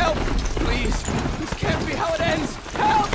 Help! Please! This can't be how it ends! Help!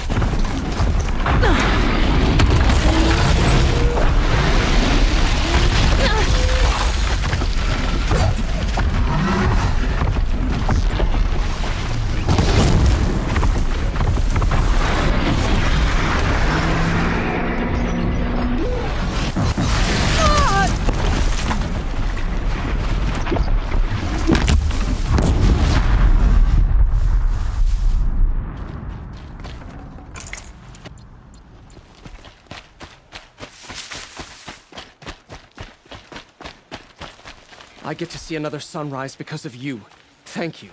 I get to see another sunrise because of you. Thank you.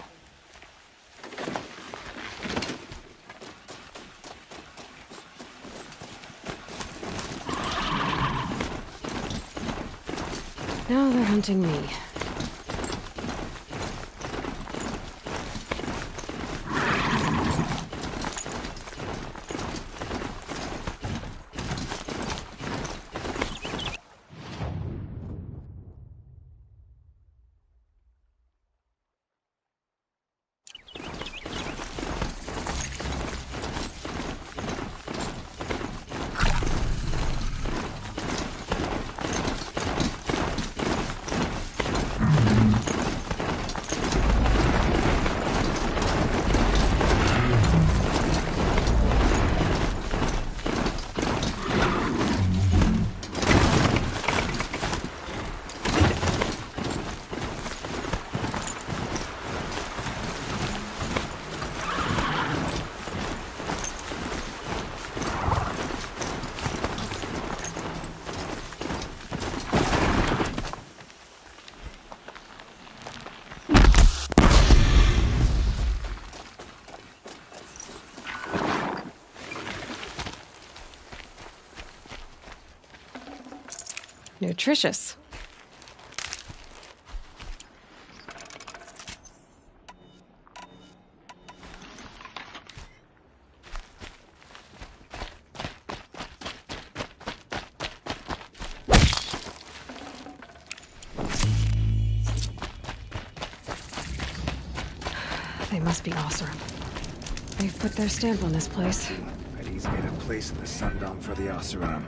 Now they're hunting me. Nutritious. They must be Oseram. They've put their stamp on this place. He's made a place in the Sundom for the Oseram.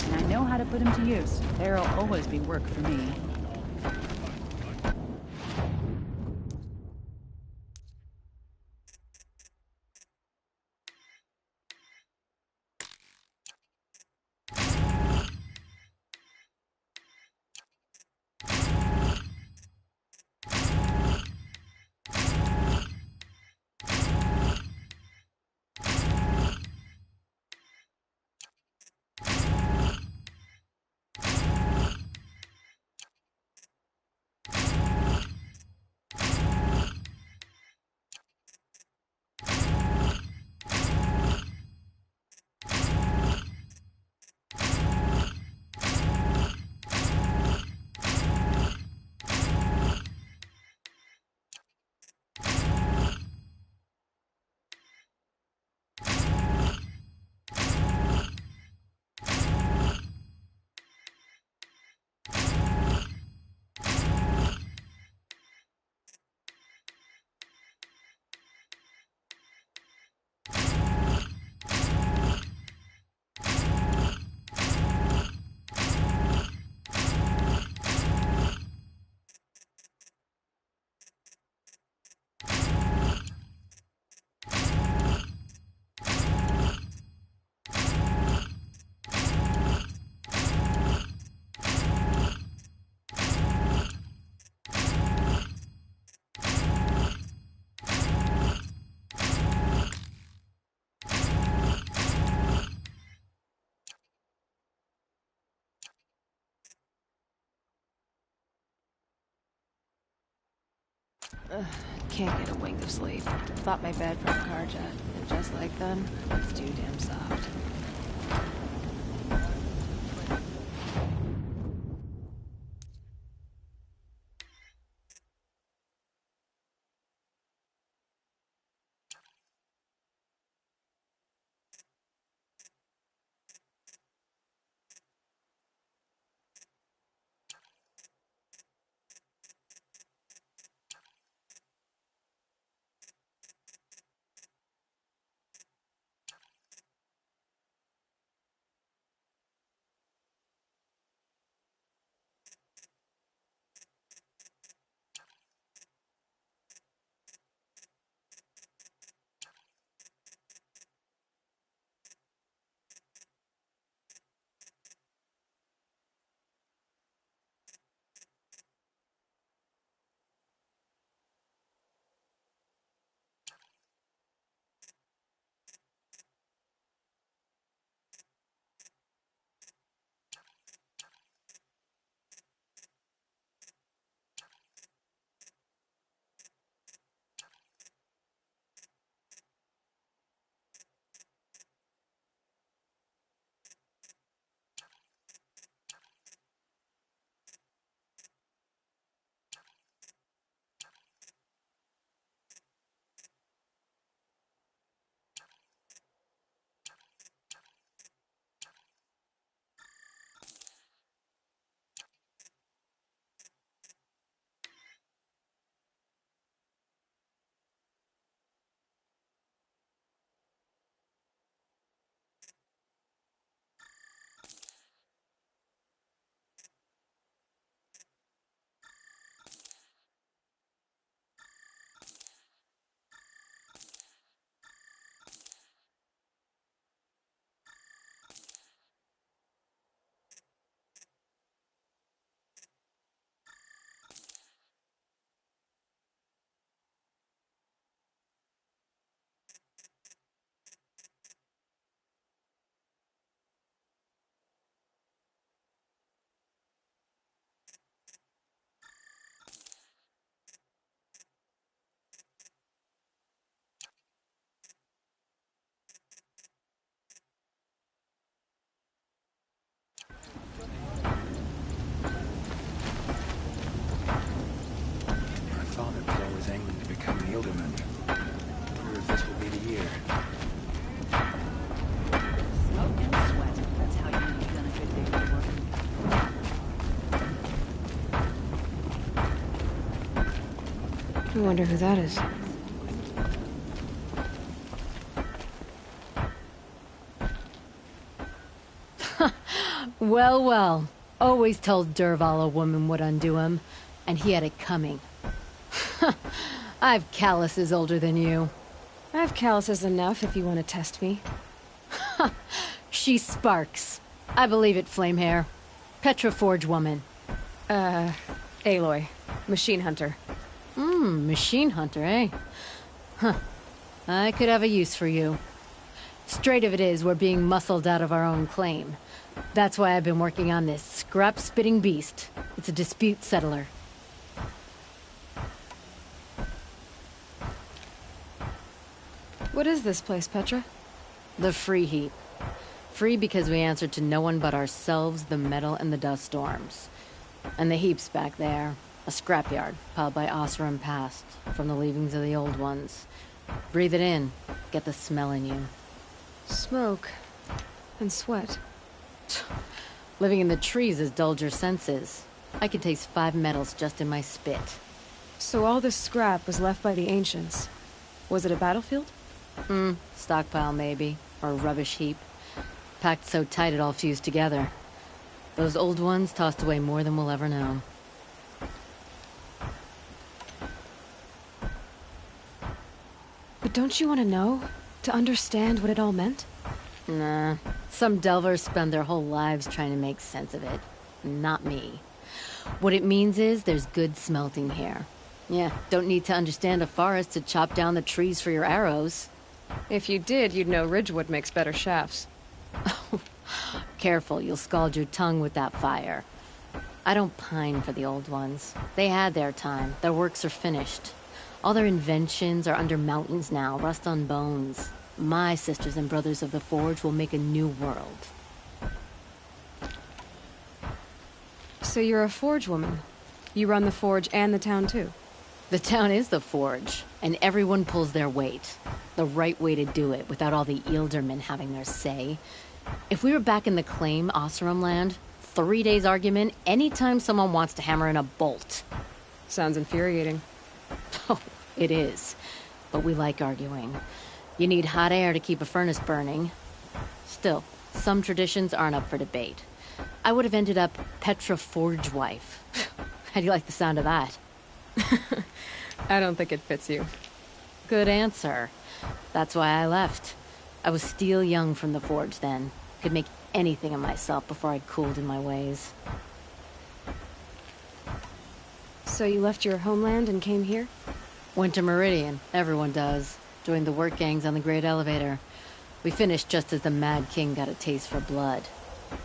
And I know how to put him to use. There'll always be work for me. Can't get a wink of sleep. Thought my bed from a car jet. Just like them, it's too damn soft. wonder who that is. Well, well. Always told Derval a woman would undo him, and he had it coming. I've calluses older than you. I have calluses enough if you want to test me. She sparks. I believe it, Flamehair. Petra Forge woman. Aloy. Machine hunter. Machine hunter, eh? Huh. I could have a use for you. Straight of it is, we're being muscled out of our own claim. That's why I've been working on this scrap-spitting beast. It's a dispute settler. What is this place, Petra? The Free Heap. Free because we answer to no one but ourselves, the metal, and the dust storms. And the heap's back there. A scrapyard, piled by Oseram past, from the leavings of the old ones. Breathe it in. Get the smell in you. Smoke. And sweat. Living in the trees has dulled your senses. I can taste 5 metals just in my spit. So all this scrap was left by the ancients. Was it a battlefield? Stockpile maybe, or a rubbish heap. Packed so tight it all fused together. Those old ones tossed away more than we'll ever know. But don't you want to know? To understand what it all meant? Nah. Some delvers spend their whole lives trying to make sense of it. Not me. What it means is there's good smelting here. Yeah, don't need to understand a forest to chop down the trees for your arrows. If you did, you'd know Ridgewood makes better shafts. Careful, you'll scald your tongue with that fire. I don't pine for the old ones. They had their time. Their works are finished. All their inventions are under mountains now, rust on bones. My sisters and brothers of the Forge will make a new world. So you're a Forge woman. You run the Forge and the town too. The town is the Forge, and everyone pulls their weight. The right way to do it, without all the Eildermen having their say. If we were back in the claim, Oseram land, 3 days argument anytime someone wants to hammer in a bolt. Sounds infuriating. Oh, it is. But we like arguing. You need hot air to keep a furnace burning. Still, some traditions aren't up for debate. I would have ended up Petra Forge wife. How do you like the sound of that? I don't think it fits you. Good answer. That's why I left. I was steel young from the Forge then. Could make anything of myself before I'd cooled in my ways. So you left your homeland and came here? Went to Meridian. Everyone does. Joined the work gangs on the Great Elevator. We finished just as the Mad King got a taste for blood.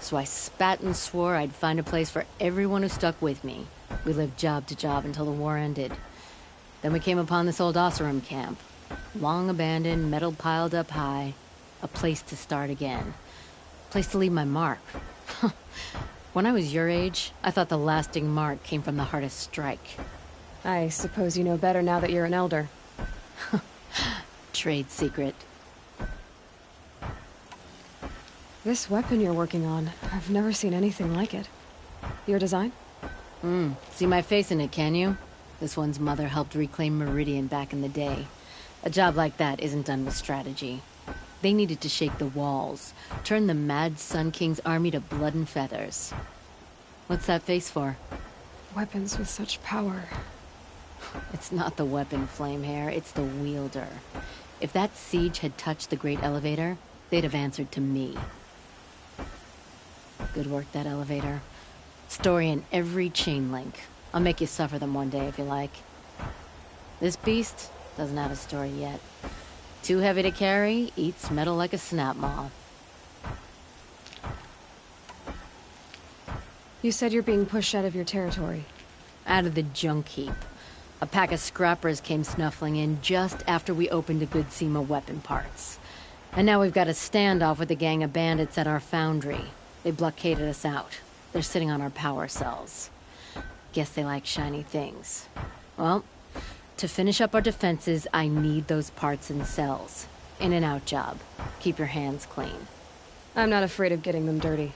So I spat and swore I'd find a place for everyone who stuck with me. We lived job to job until the war ended. Then we came upon this old Oseram camp. Long abandoned, metal piled up high. A place to start again. A place to leave my mark. When I was your age, I thought the lasting mark came from the hardest strike. I suppose you know better now that you're an elder. Trade secret. This weapon you're working on, I've never seen anything like it. Your design? See my face in it, can you? This one's mother helped reclaim Meridian back in the day. A job like that isn't done with strategy. They needed to shake the walls, turn the mad Sun King's army to blood and feathers. What's that face for? Weapons with such power. It's not the weapon, Flamehair, it's the wielder. If that siege had touched the Great Elevator, they'd have answered to me. Good work, that elevator. Story in every chain link. I'll make you suffer them one day if you like. This beast doesn't have a story yet. Too heavy to carry, eats metal like a snap maw. You said you're being pushed out of your territory. Out of the junk heap. A pack of scrappers came snuffling in just after we opened a good seam of weapon parts. And now we've got a standoff with a gang of bandits at our foundry. They blockaded us out. They're sitting on our power cells. Guess they like shiny things. Well, to finish up our defenses, I need those parts and cells. In and out job. Keep your hands clean. I'm not afraid of getting them dirty.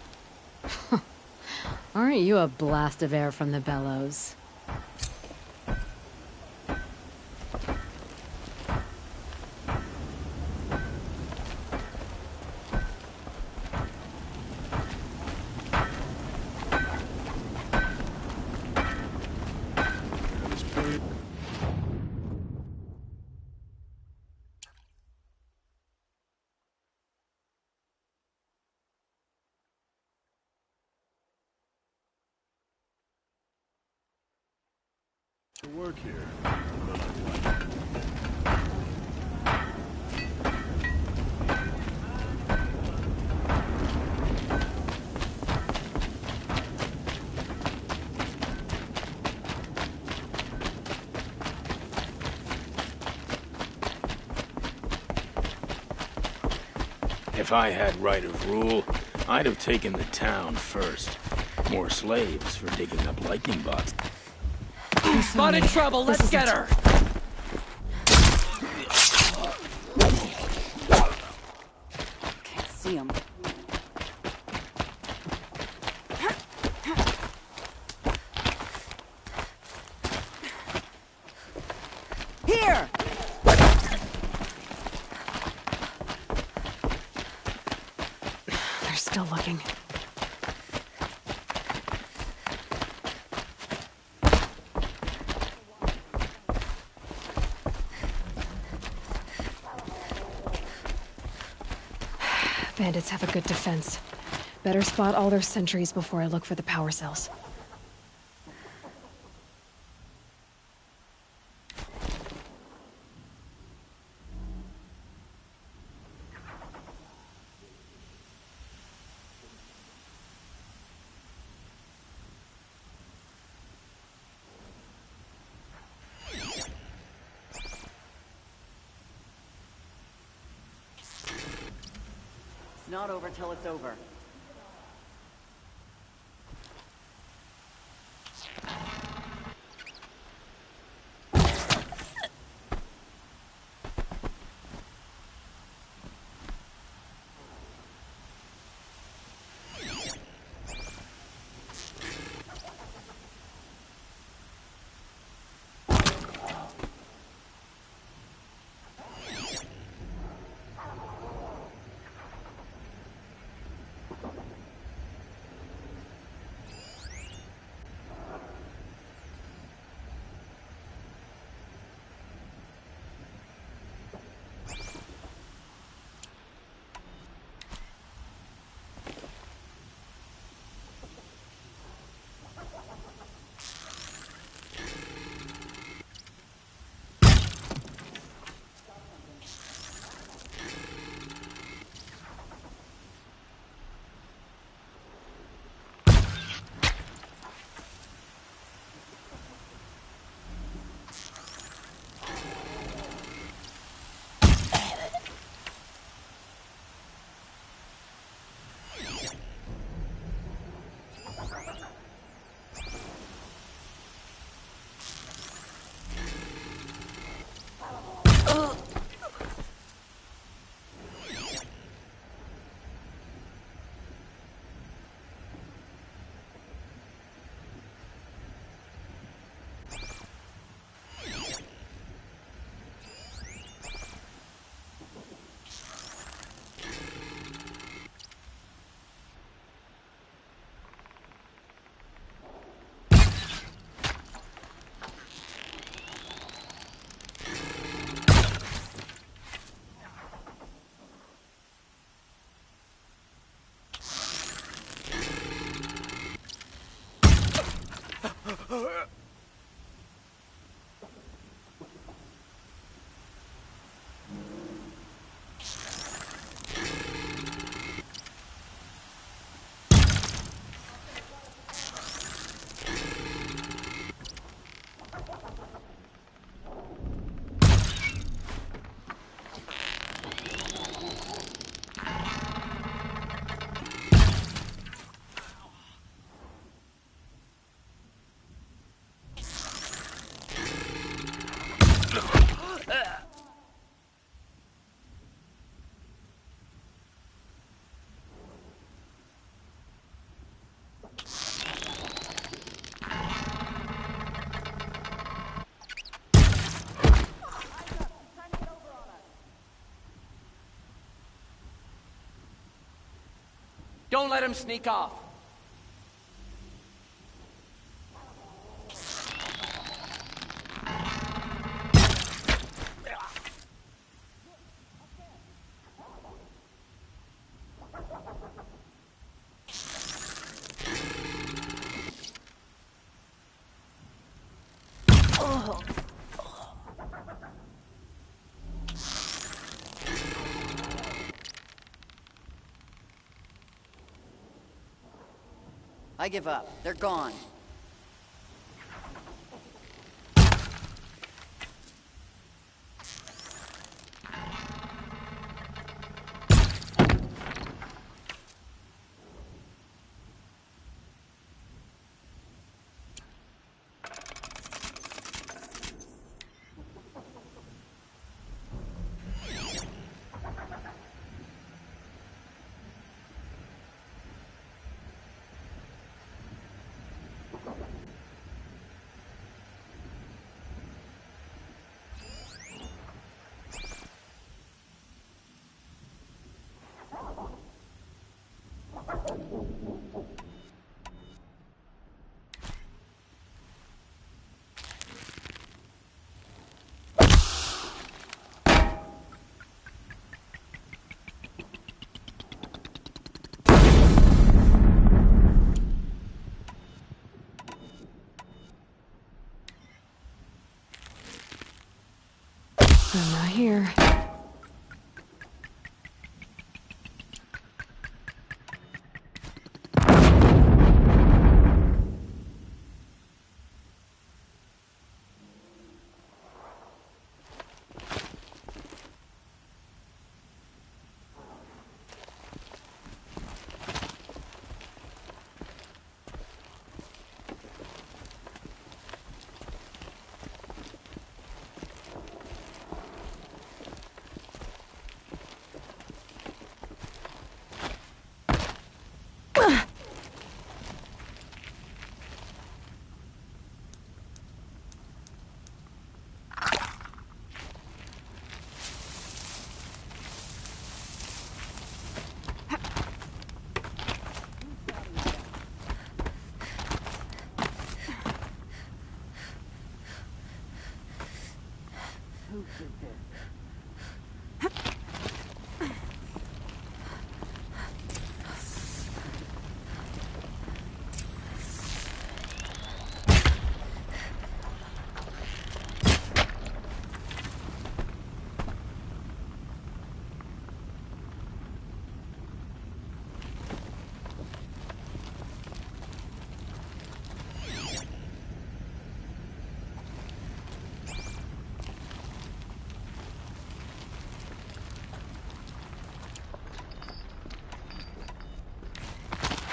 Aren't you a blast of air from the bellows? Work here. If I had right of rule, I'd have taken the town first. More slaves for digging up lightning bots. Spotted trouble, let's get her! Can't see him. Here! They're still looking. Bandits have a good defense. Better spot all their sentries before I look for the power cells. It's not over till it's over. Don't let him sneak off. I give up. They're gone. I'm not here.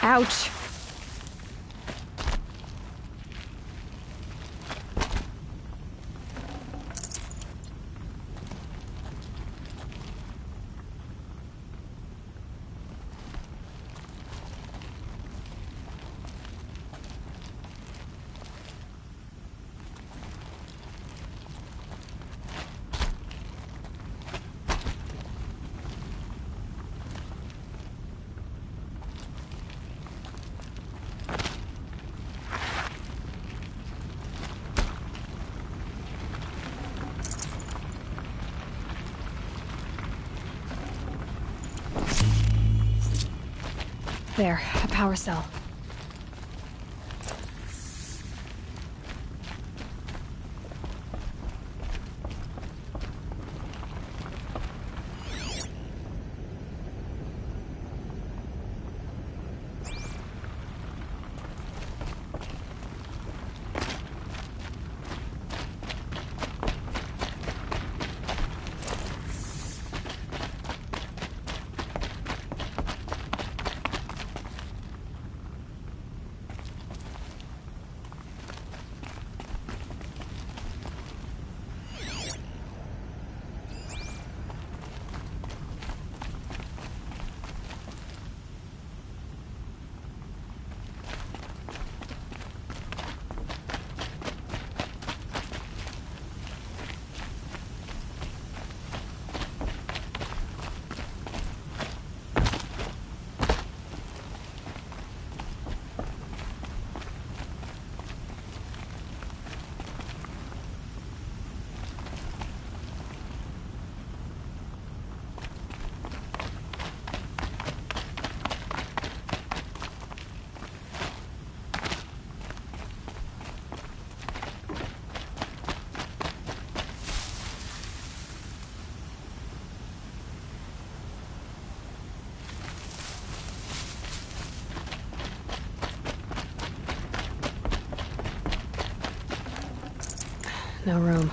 Ouch. There, a power cell. No room.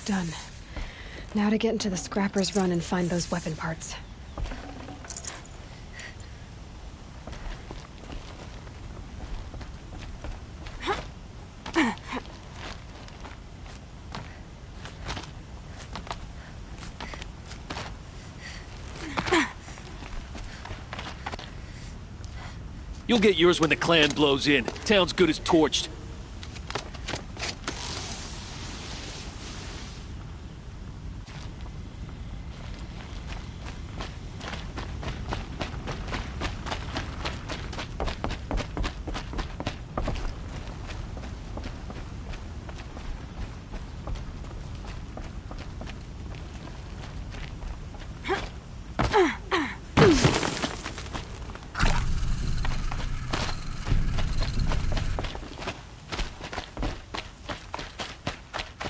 Done. Now to get into the Scrapper's Run and find those weapon parts. You'll get yours when the clan blows in. Town's good as torched.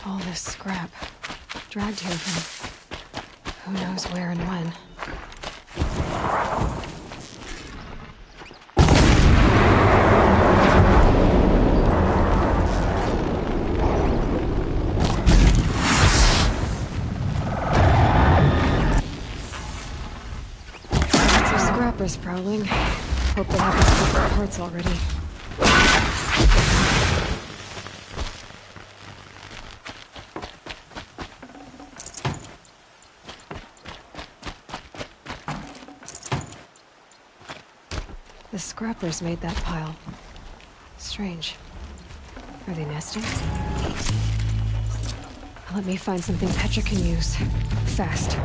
All this scrap. Dragged here from who knows where and when. Lots of scrappers prowling. Hope they haven't got their parts already. The scrappers made that pile. Strange. Are they nesting? Let me find something Petra can use. Fast.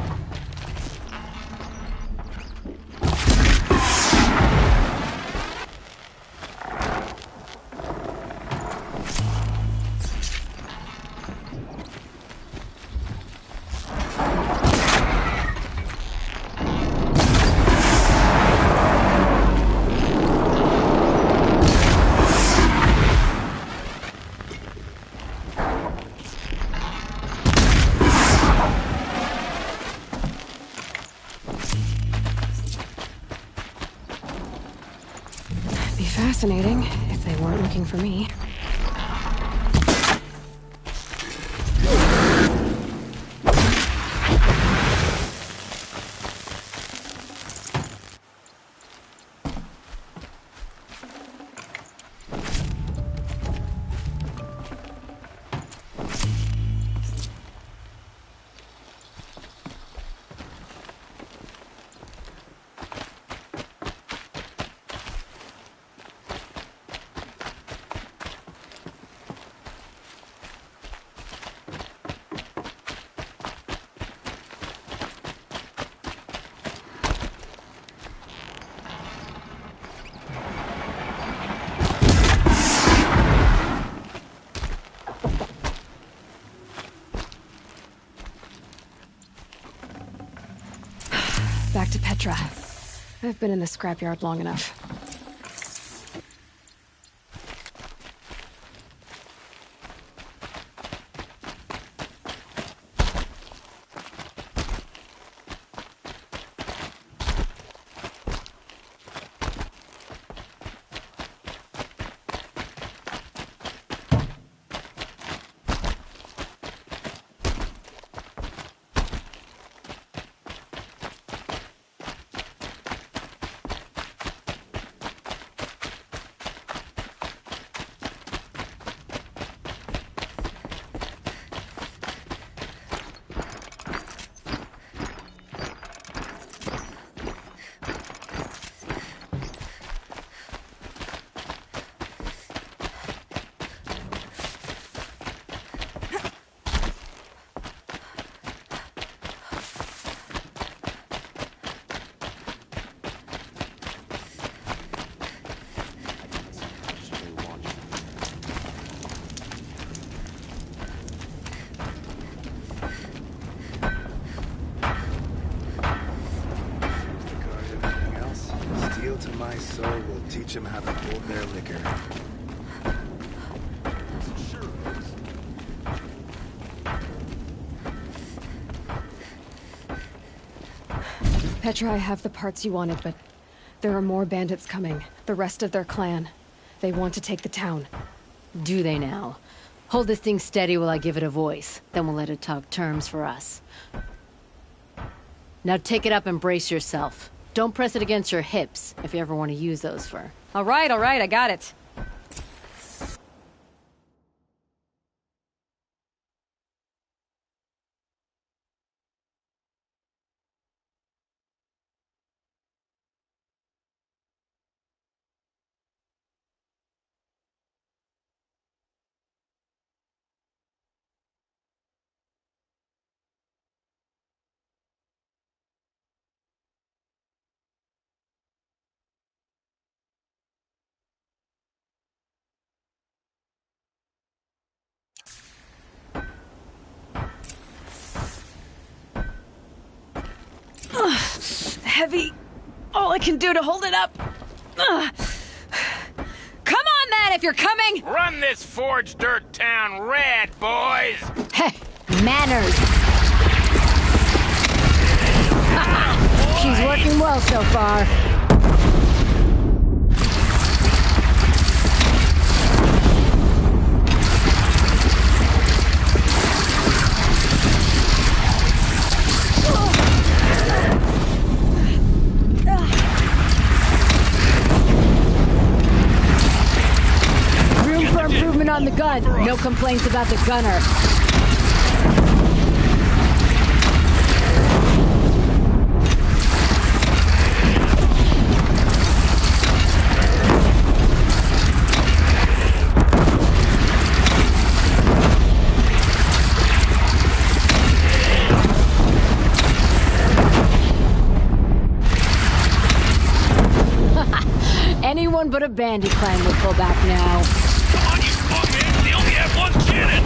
Be fascinating if they weren't looking for me. Back to Petra. I've been in the scrapyard long enough. To my soul will teach them how to hold their liquor. Petra, I have the parts you wanted, but there are more bandits coming. The rest of their clan. They want to take the town. Do they now? Hold this thing steady while I give it a voice. Then we'll let it talk terms for us. Now take it up and brace yourself. Don't press it against your hips if you ever want to use those for... All right, I got it. Heavy. All I can do to hold it up. Come on, then, if you're coming! Run this forged dirt town red, boys! Hey, manners! She's working well so far. On the gun. No complaints about the gunner. Anyone but a bandy clan would pull back now. They only have one cannon!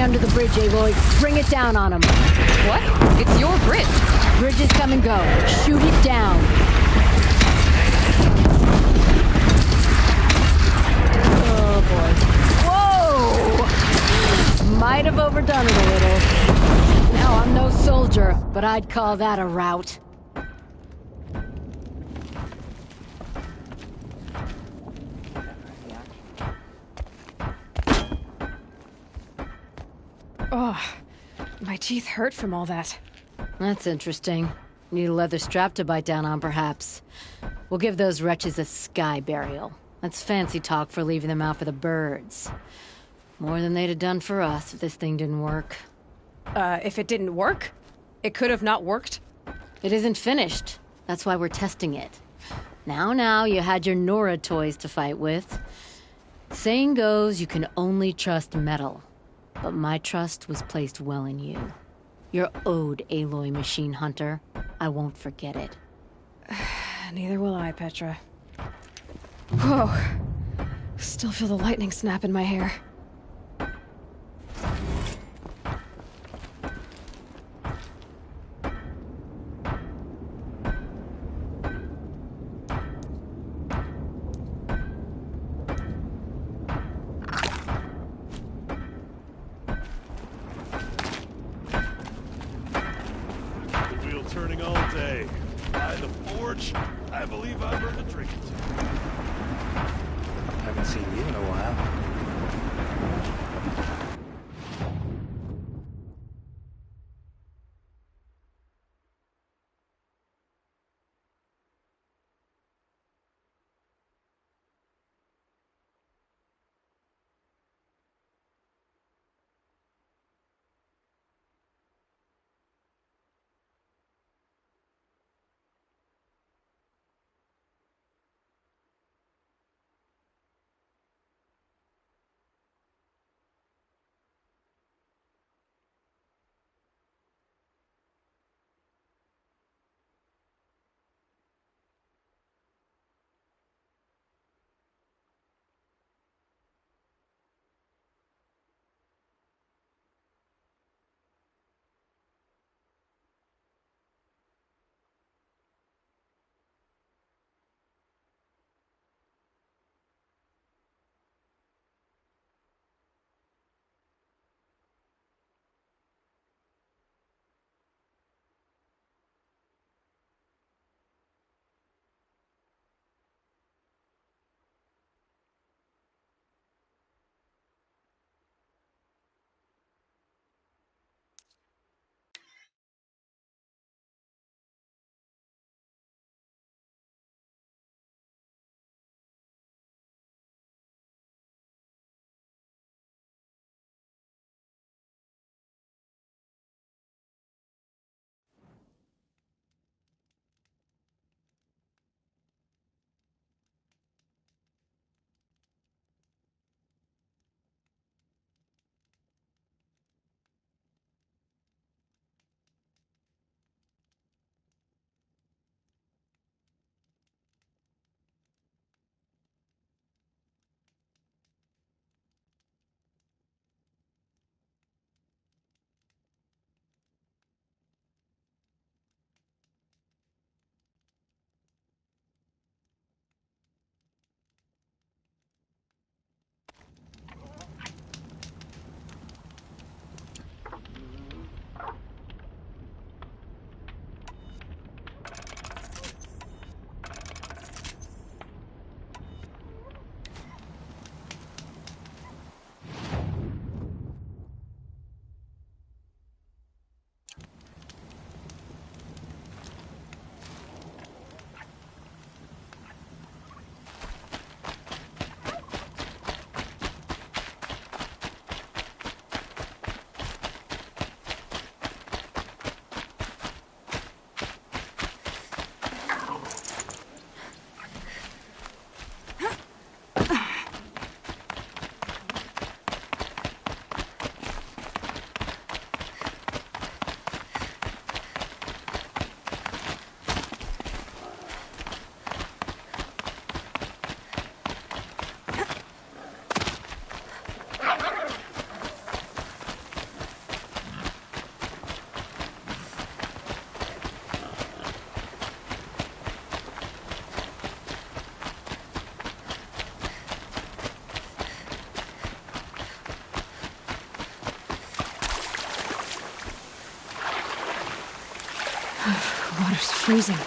Under the bridge, Aloy. Bring it down on them. What? It's your bridge. Bridges come and go. Shoot it down. Oh, boy. Whoa! Might have overdone it a little. Now, I'm no soldier, but I'd call that a rout. Oh, my teeth hurt from all that. That's interesting. Need a leather strap to bite down on, perhaps. We'll give those wretches a sky burial. That's fancy talk for leaving them out for the birds. More than they'd have done for us if this thing didn't work. If it didn't work? It could have not worked? It isn't finished. That's why we're testing it. Now, you had your Nora toys to fight with. Saying goes, you can only trust metal. But my trust was placed well in you. You're owed, Aloy Machine Hunter. I won't forget it. Neither will I, Petra. Whoa. Still feel the lightning snap in my hair. Turning all day. By the forge, I believe I've earned a drink or two. Haven't seen you in a while. Water's freezing.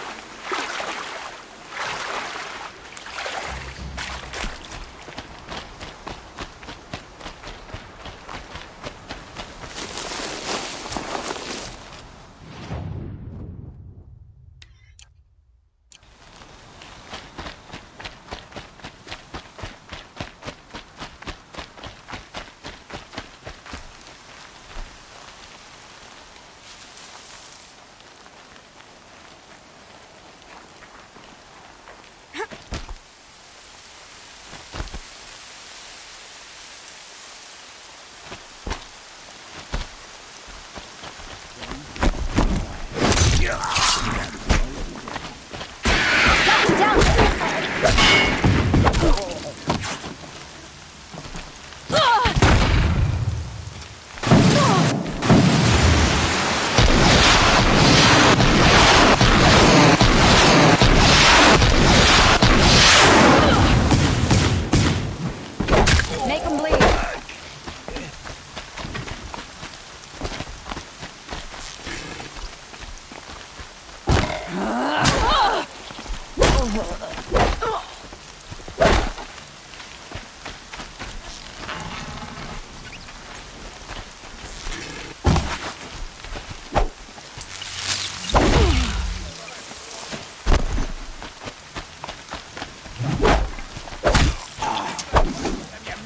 Make him bleed.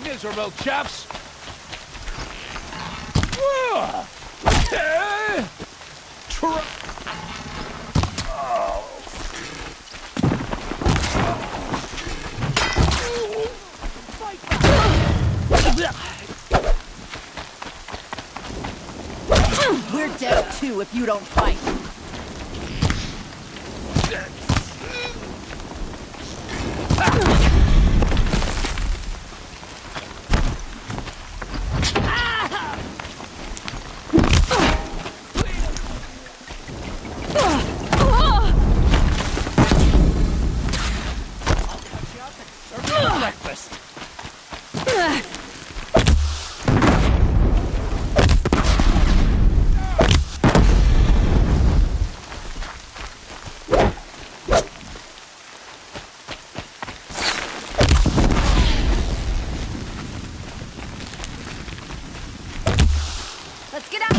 Miserable chaps! We're dead too if you don't fight. Breakfast! Let's get out!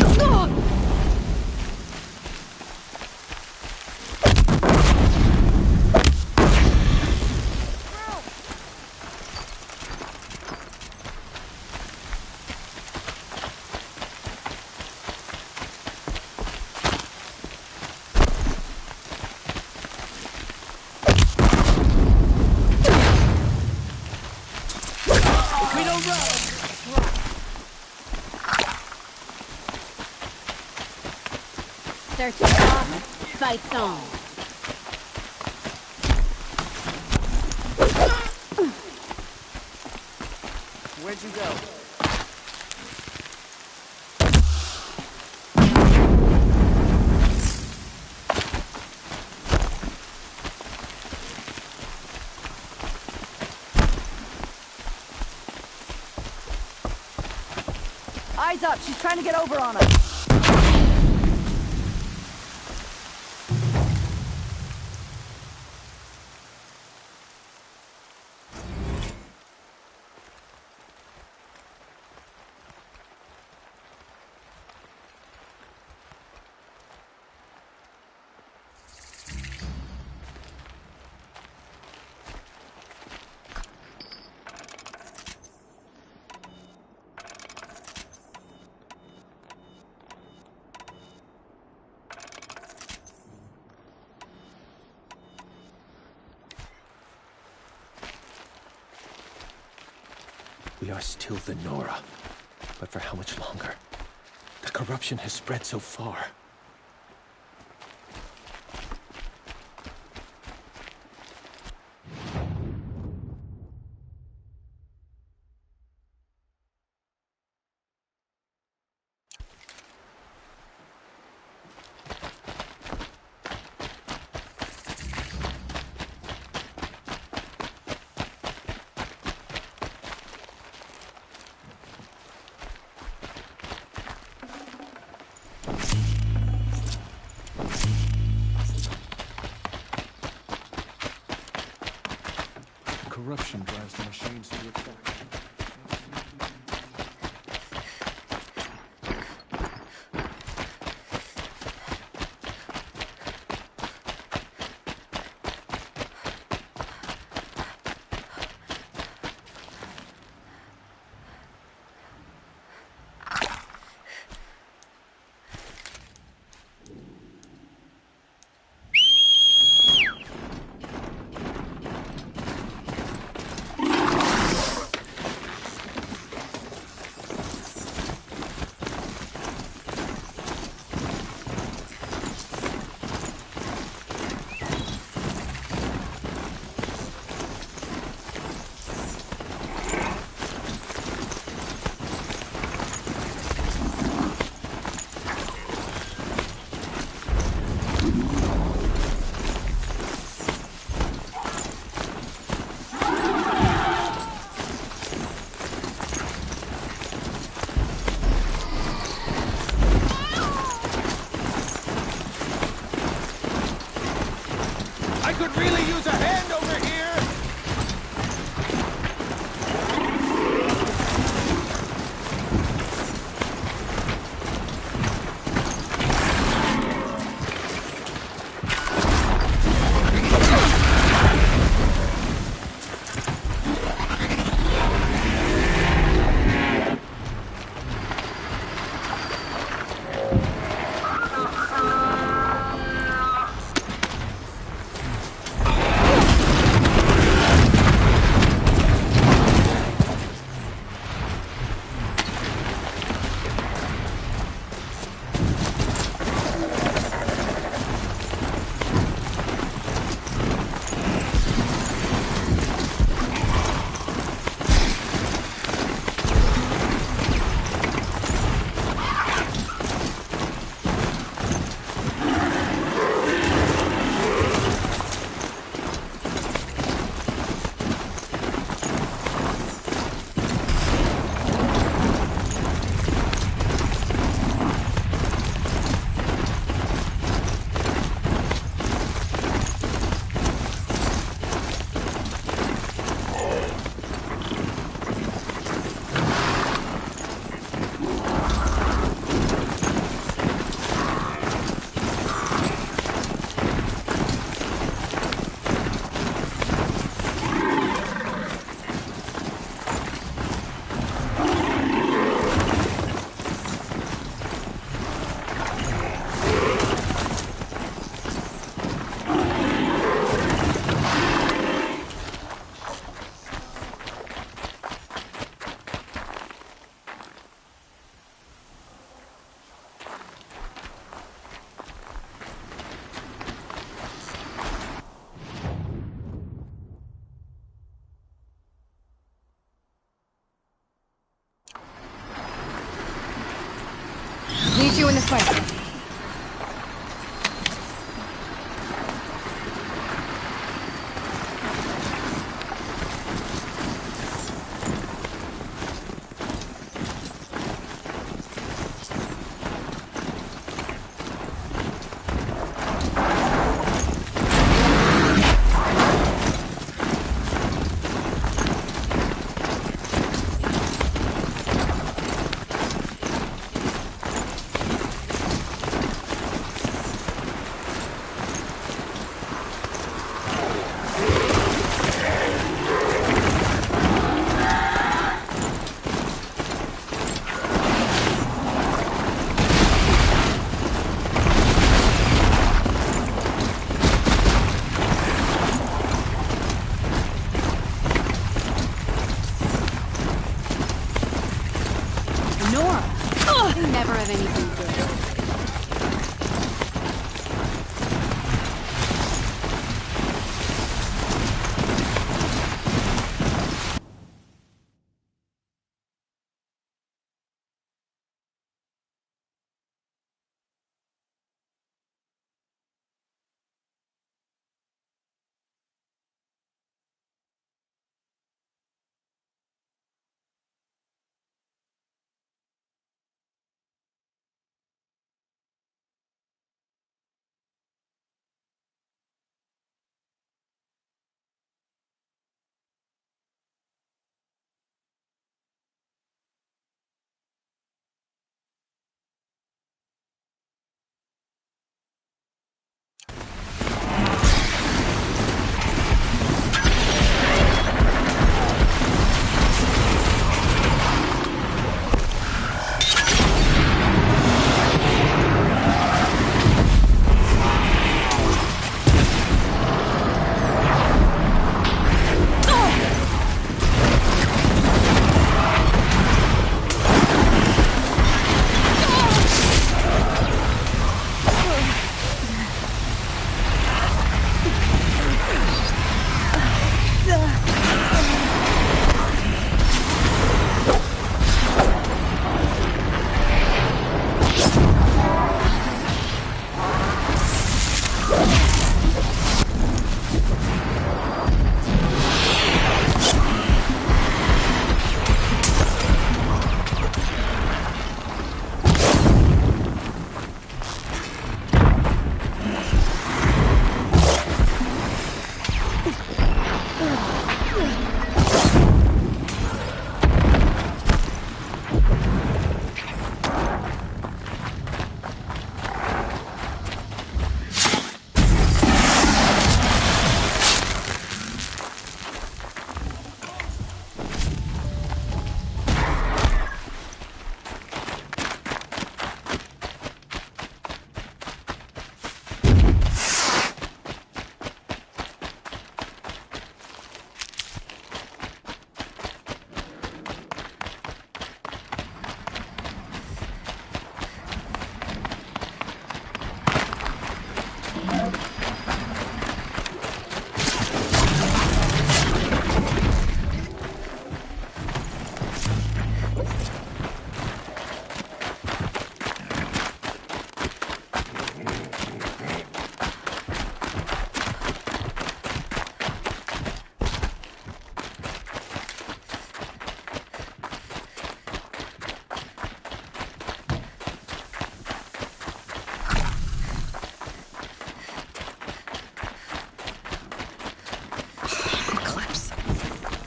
We don't run! Search it off, fights on. Where'd you go? Eyes up, she's trying to get over on us. We are still the Nora. But for how much longer? The corruption has spread so far. corruption drives the machines to attack. Need you in this fight.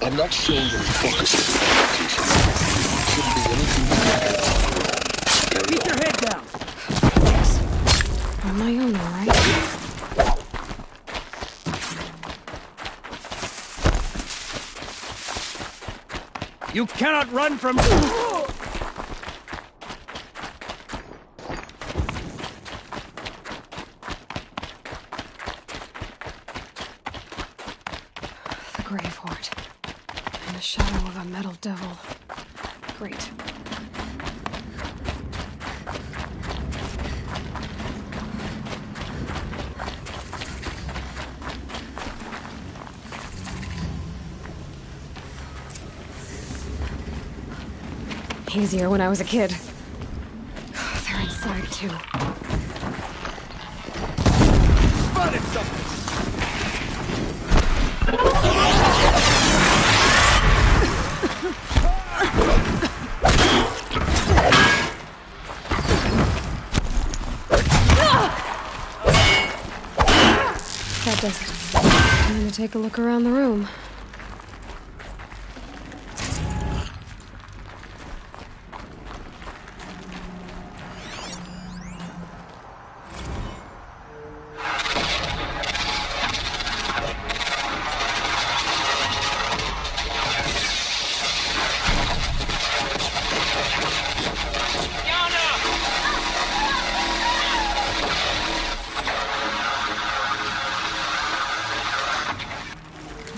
I'm not sure you're focused on that position. Shouldn't be anything you can do on your own. Carry Keep on. your head down. Thanks. On my own, all right? You cannot run from... The Grave Horde. And the shadow of a metal devil. Great. Easier when I was a kid. They're inside, too. Spotted something! That does it. I'm gonna take a look around the room.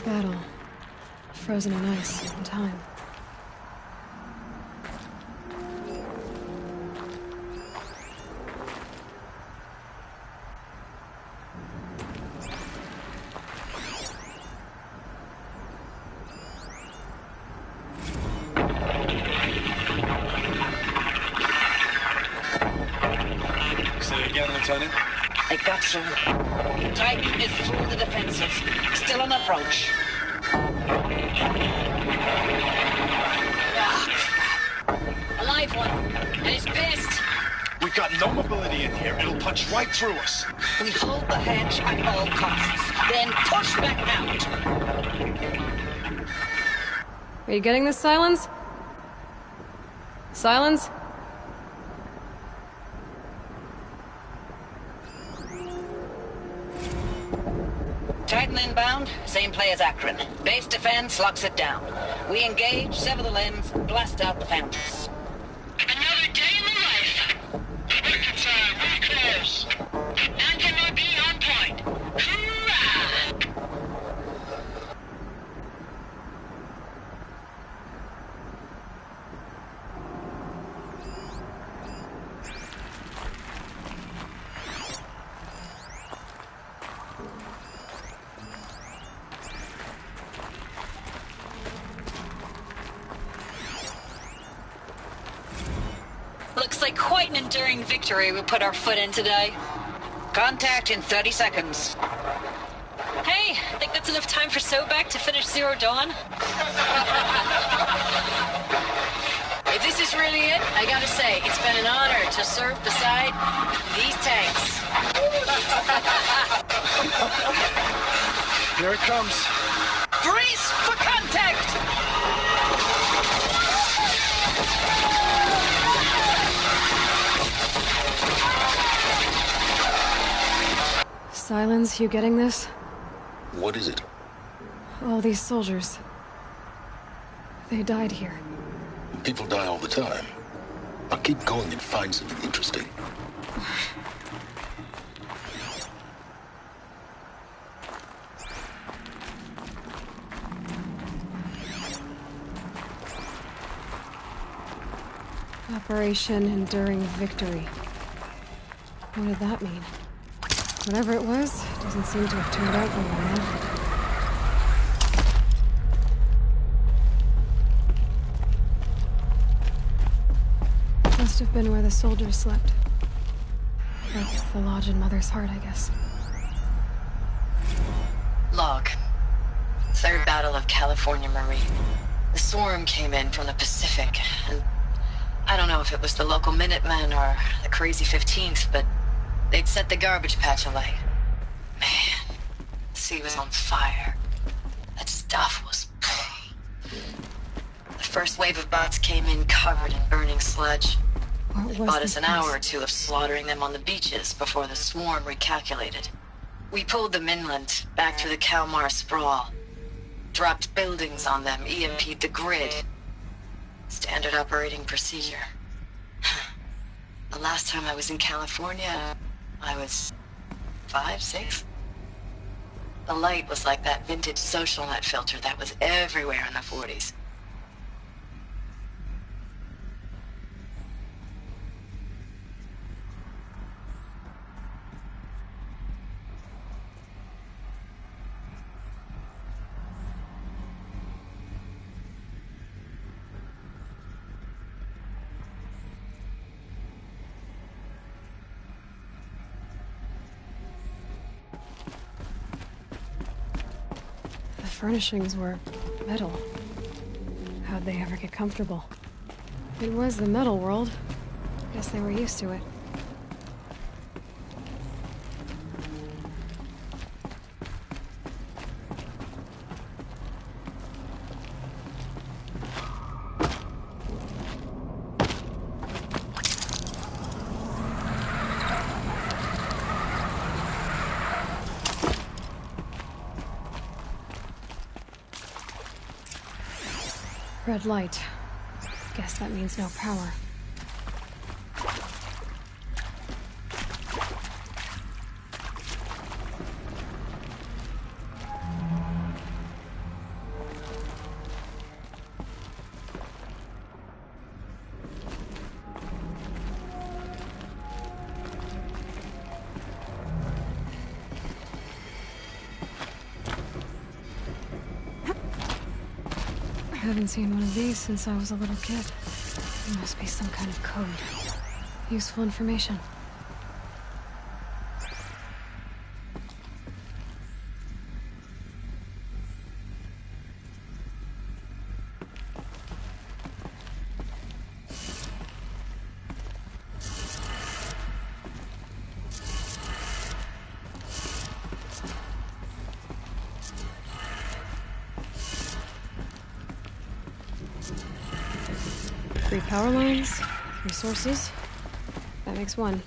Battle. Frozen in ice in time. Say again, Lieutenant. I got through. Titan is through the defenses. Still on approach. A live one. And he's pissed. We've got no mobility in here. It'll punch right through us. We hold the hedge at all costs. Then push back out. Are you getting this, Silence? Silence? Titan inbound, same play as Akron. Base defense locks it down. We engage, sever the limbs, blast out the fountains. Another day in the life. Record time, really close. Non-MRB on point. Hoorah! Looks like quite an enduring victory we put our foot in today. Contact in 30 seconds. Hey, I think that's enough time for Sobek to finish Zero Dawn. If this is really it, I gotta say, it's been an honor to serve beside these tanks. Here it comes. Brace for contact! Silence, you getting this? What is it? All these soldiers. They died here. People die all the time. I'll keep going and find something interesting. Operation Enduring Victory. What did that mean? Whatever it was, doesn't seem to have turned out well enough. Must have been where the soldiers slept. That's the lodge in Mother's Heart, I guess. Log. Third Battle of California Marine. The swarm came in from the Pacific, and I don't know if it was the local Minutemen or the crazy 15th, but they'd set the garbage patch alight. Man, the sea was on fire. That stuff was The first wave of bots came in covered in burning sludge. What It was bought this us an hour place? or two of slaughtering them on the beaches before the swarm recalculated. We pulled them inland, back through the Kalmar sprawl. Dropped buildings on them, EMP'd the grid. Standard operating procedure. The last time I was in California, I was 5, 6? The light was like that vintage social net filter that was everywhere in the 40s. The furnishings were metal. How'd they ever get comfortable? It was the metal world. Guess they were used to it. Red light. Guess that means no power. I haven't seen one of these since I was a little kid. It must be some kind of code. Useful information. Three power lines, 3 sources. That makes 1.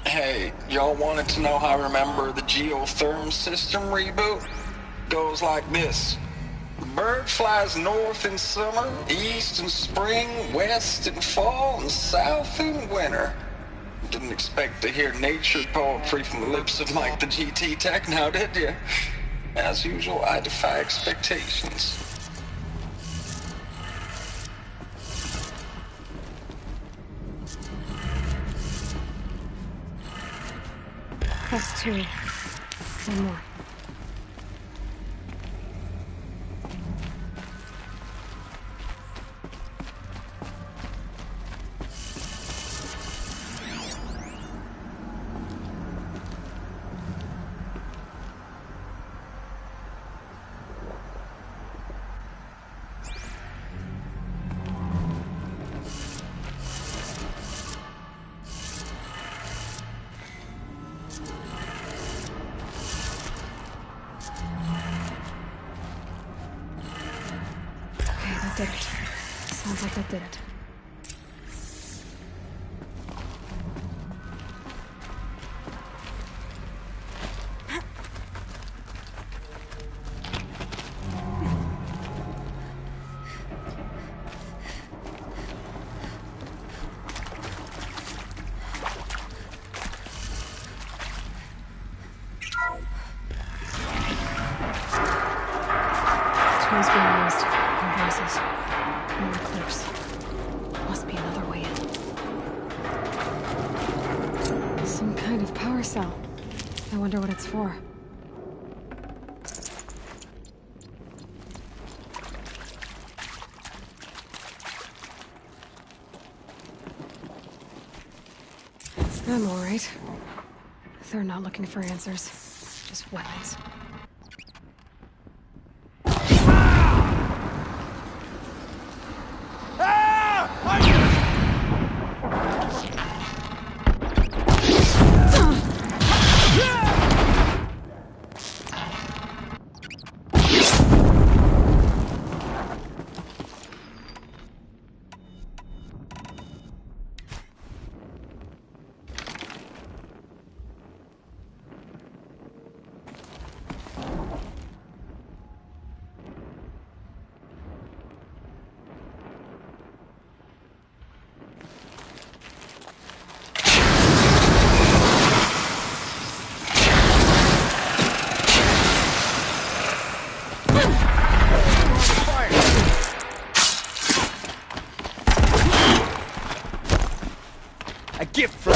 Hey, y'all wanted to know how I remember the geotherm system reboot? Goes like this. The bird flies north in summer, east in spring, west in fall, and south in winter. Didn't expect to hear nature poetry from the lips of Mike the GT Tech now, did you? As usual, I defy expectations. That's 2. One more. Did it. Sounds like that did it. Tools being used. Devices. More clips. Must be another way in. Some kind of power cell. I wonder what it's for. I'm alright. They're not looking for answers, just weapons. A gift from...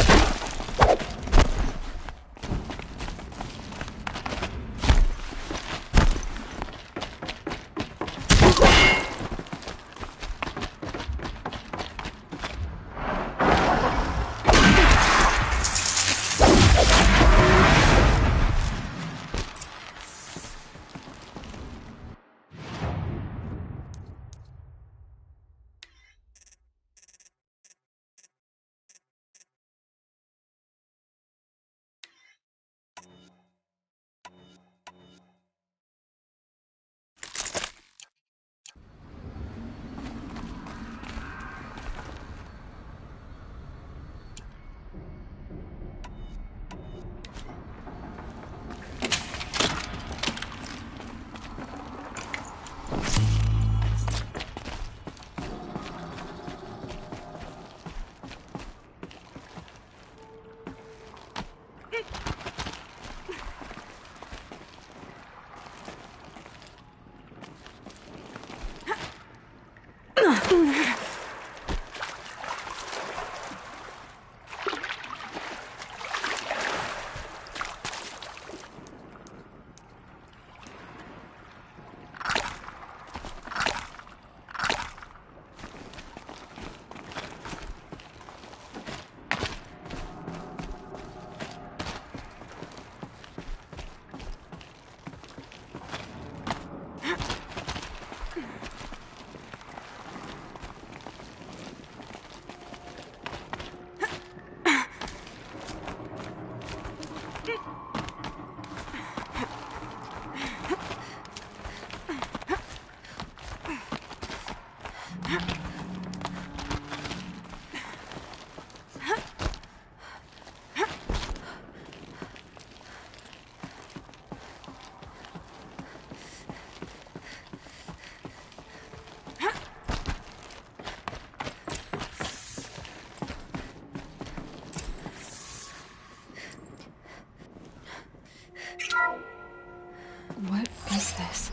What is this?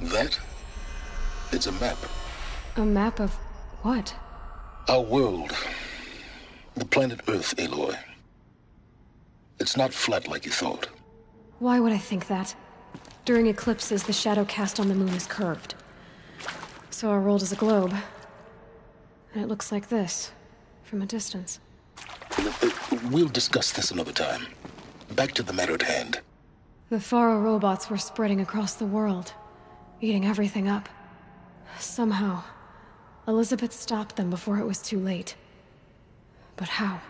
That? It's a map. A map of what? Our world. The planet Earth, Aloy. It's not flat like you thought. Why would I think that? During eclipses, the shadow cast on the moon is curved. So our world is a globe. And it looks like this, from a distance. We'll discuss this another time. Back to the matter at hand. The Faro robots were spreading across the world, eating everything up. Somehow, Elizabeth stopped them before it was too late. But how?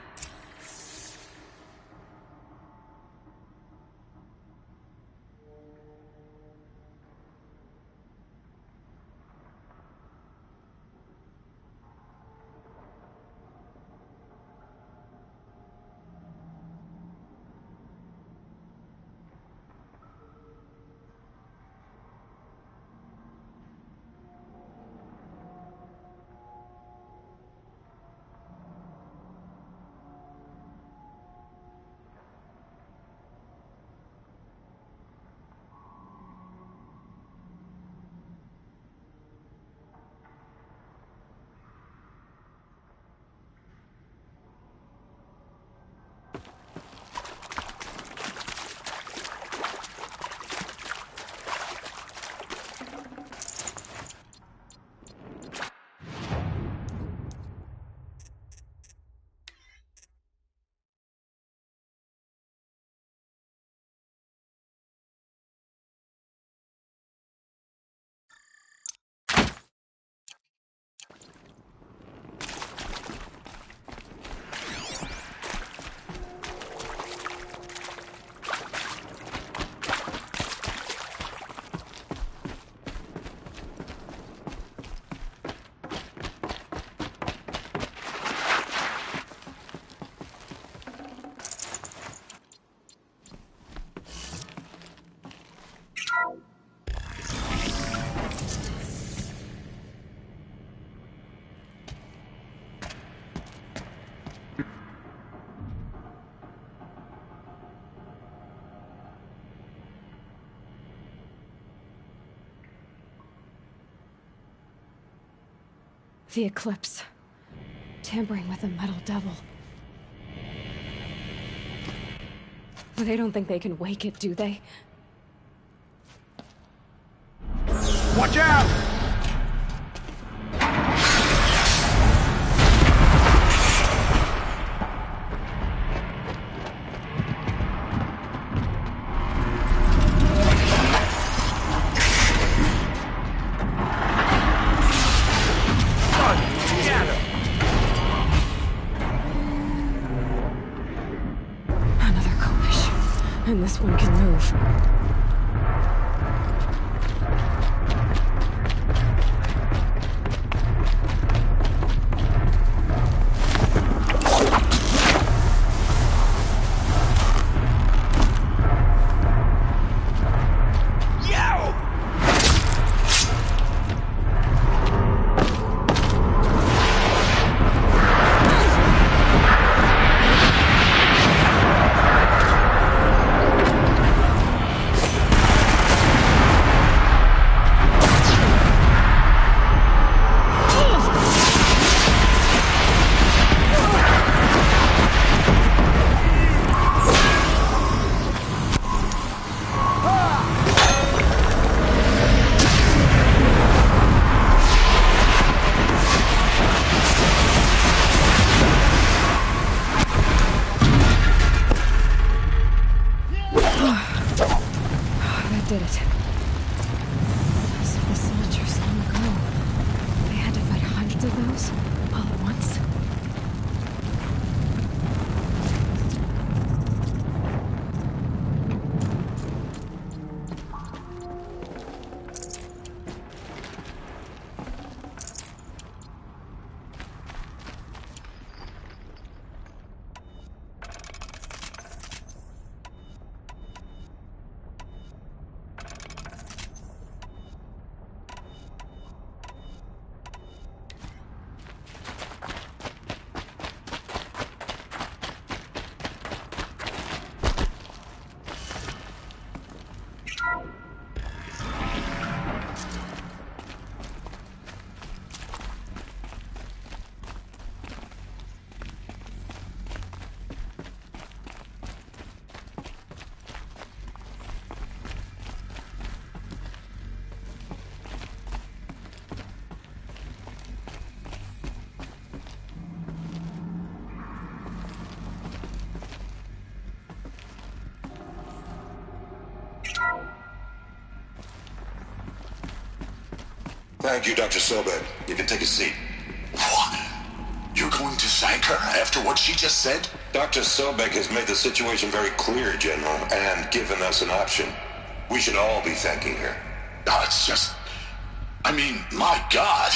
The Eclipse. Tampering with the Metal Devil. They don't think they can wake it, do they? Watch out! Another Kovish. And this one can move. Did it. So the soldiers long ago, they had to fight hundreds of those all at once? Thank you, Dr. Sobek. You can take a seat. What? You're going to thank her after what she just said? Dr. Sobek has made the situation very clear, General, and given us an option. We should all be thanking her. No, it's just... I mean, my God.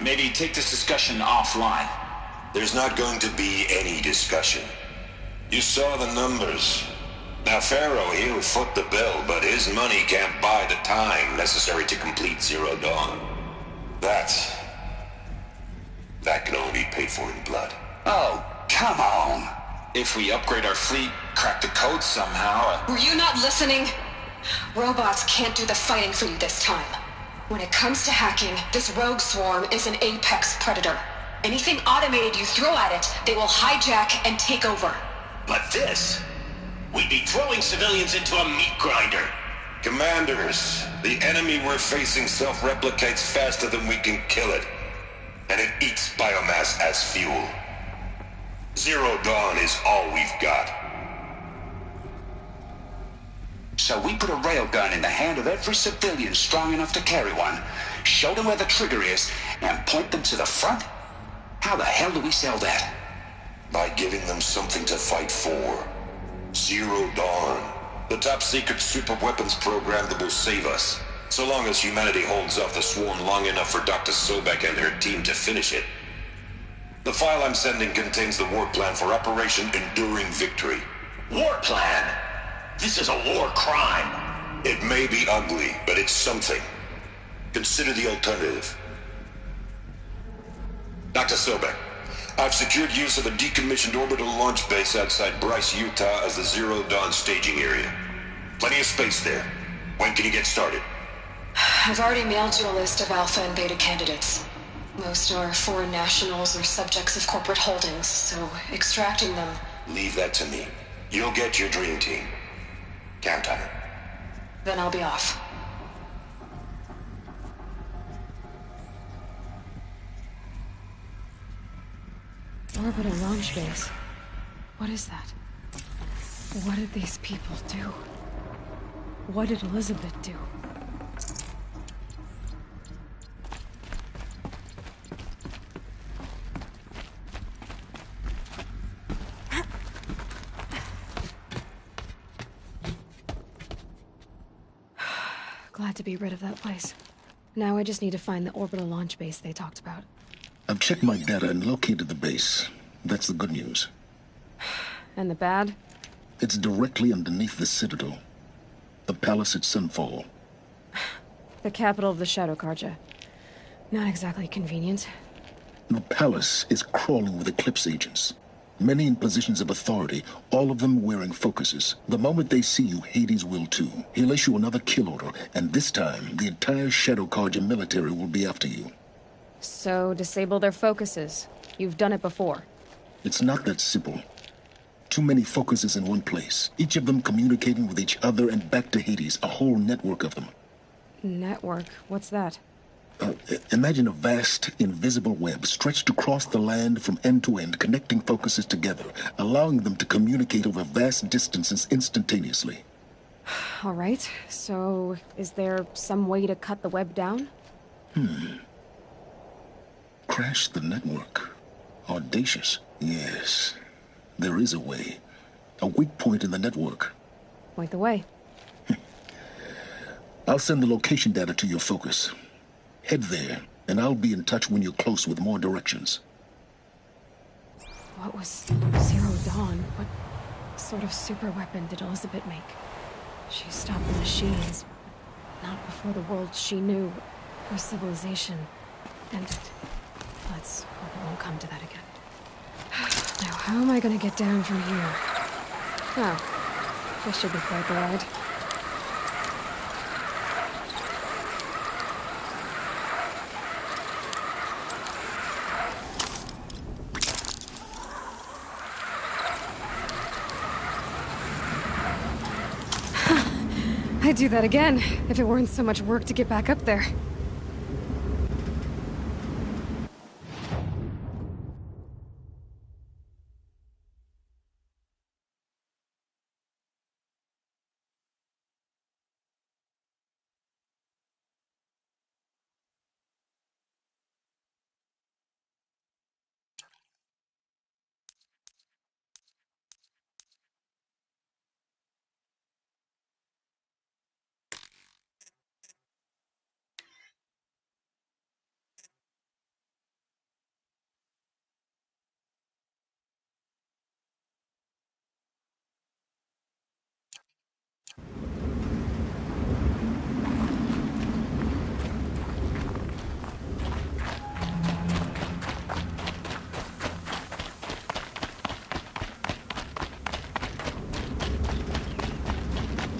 Maybe take this discussion offline. There's not going to be any discussion. You saw the numbers. Now, Pharaoh, he'll foot the bill, but his money can't buy the time necessary to complete Zero Dawn. That can only be paid for in blood. Oh, come on. If we upgrade our fleet, crack the code somehow... Were you not listening? Robots can't do the fighting for you this time. When it comes to hacking, this rogue swarm is an apex predator. Anything automated you throw at it, they will hijack and take over. But this... We'd be throwing civilians into a meat grinder. Commanders, the enemy we're facing self-replicates faster than we can kill it. And it eats biomass as fuel. Zero Dawn is all we've got. So we put a railgun in the hand of every civilian strong enough to carry one, show them where the trigger is, and point them to the front? How the hell do we sell that? By giving them something to fight for. Zero Dawn. The top-secret super-weapons program that will save us. So long as humanity holds off the swarm long enough for Dr. Sobek and her team to finish it. The file I'm sending contains the war plan for Operation Enduring Victory. War plan? This is a war crime. It may be ugly, but it's something. Consider the alternative. Dr. Sobek, I've secured use of a decommissioned orbital launch base outside Bryce, Utah as the Zero Dawn staging area. Plenty of space there. When can you get started? I've already mailed you a list of Alpha and Beta candidates. Most most are foreign nationals or subjects of corporate holdings, so extracting them... Leave that to me. You'll get your dream team. Count on it. Then I'll be off. Orbital launch base. What is that? What did these people do? What did Elizabeth do? Glad to be rid of that place. Now I just need to find the orbital launch base they talked about. I've checked my data and located the base. That's the good news. And the bad? It's directly underneath the Citadel. The palace at Sunfall. The capital of the Shadow Carja. Not exactly convenient. The palace is crawling with Eclipse agents. Many in positions of authority, all of them wearing focuses. The moment they see you, Hades will too. He'll issue another kill order, and this time, the entire Shadow Carja military will be after you. So, disable their focuses. You've done it before. It's not that simple. Too many focuses in one place, each of them communicating with each other and back to Hades, a whole network of them. Network? What's that? Imagine a vast, invisible web stretched across the land from end to end, connecting focuses together, allowing them to communicate over vast distances instantaneously. All right, so is there some way to cut the web down? Crash the network. Audacious. Yes, there is a way. A weak point in the network. Point the way. I'll send the location data to your focus. Head there, and I'll be in touch when you're close with more directions. What was Zero Dawn? What sort of super weapon did Elizabeth make? She stopped the machines, not before the world she knew, her civilization ended. Let's hope it won't come to that again. Now, how am I gonna get down from here? Oh, this should be quite the ride. I'd do that again, if it weren't so much work to get back up there.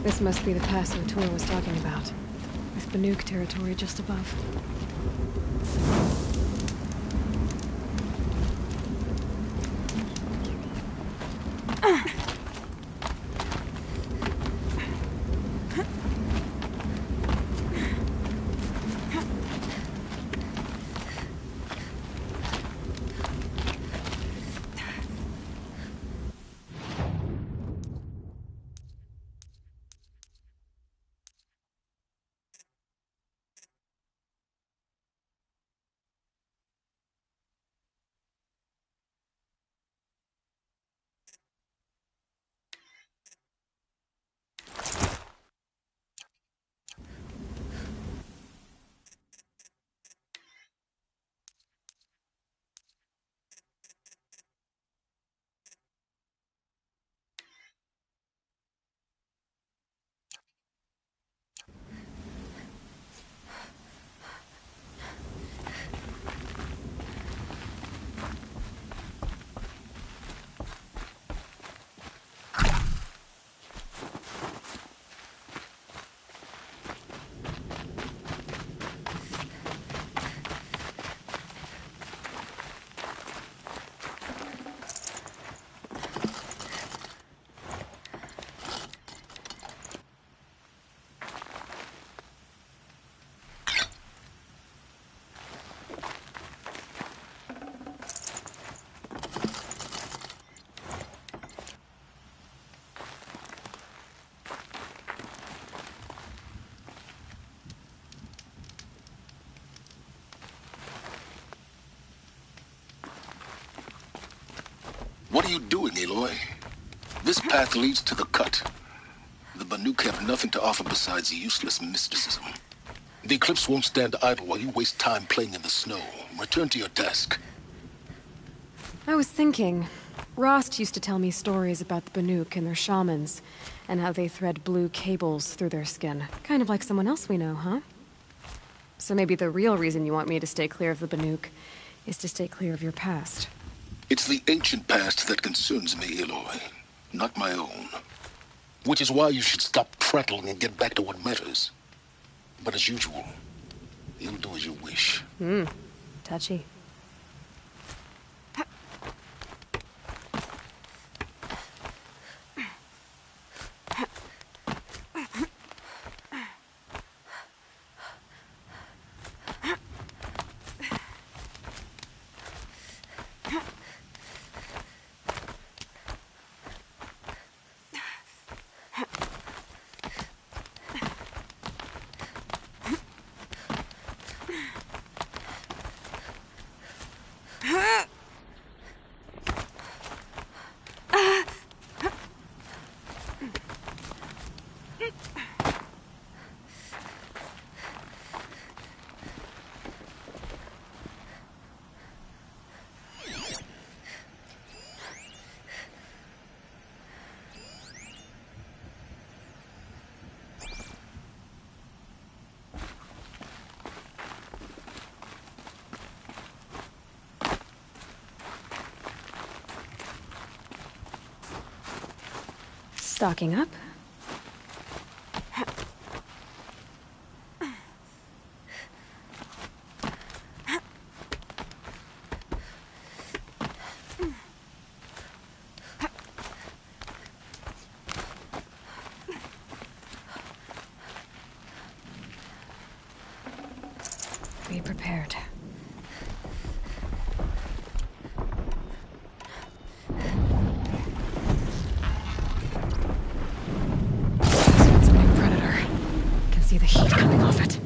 This must be the pass O'Toole was talking about, with Banuk territory just above. What are you doing, Aloy? This path leads to the cut. The Banuk have nothing to offer besides useless mysticism. The Eclipse won't stand idle while you waste time playing in the snow. Return to your task. I was thinking, Rost used to tell me stories about the Banuk and their shamans, and how they thread blue cables through their skin. Kind of like someone else we know, huh? So maybe the real reason you want me to stay clear of the Banuk is to stay clear of your past. It's the ancient past that concerns me, Aloy, not my own. Which is why you should stop prattling and get back to what matters. But as usual, you'll do as you wish. Touchy. Stocking up. Be prepared. See the heat coming off it.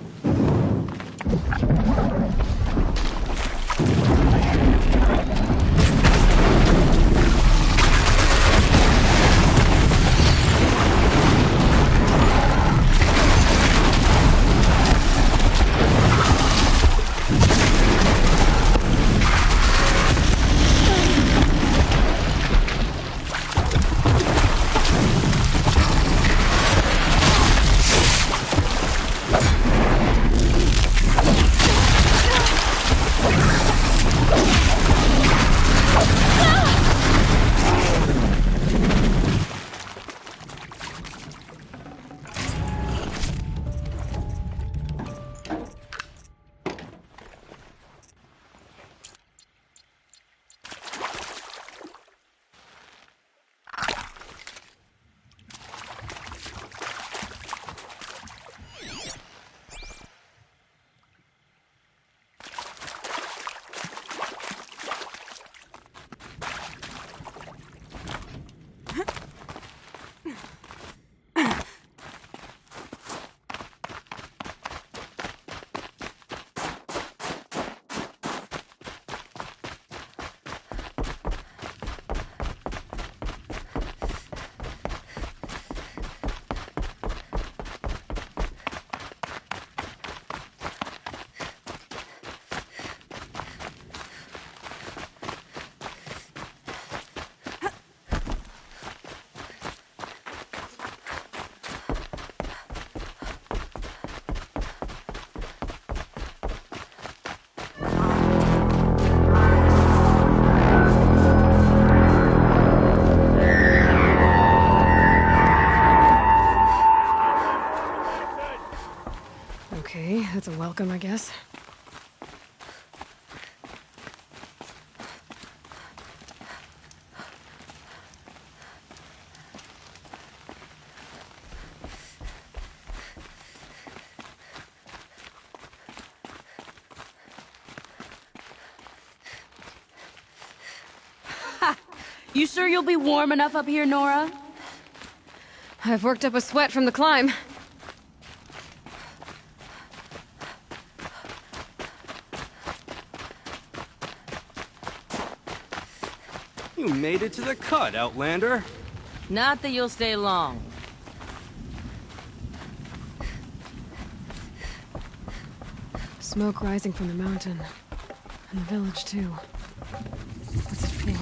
Okay, that's a welcome, I guess. You sure you'll be warm enough up here, Nora? I've worked up a sweat from the climb. You made it to the cut, Outlander. Not that you'll stay long. Smoke rising from the mountain. And the village, too. What's it for?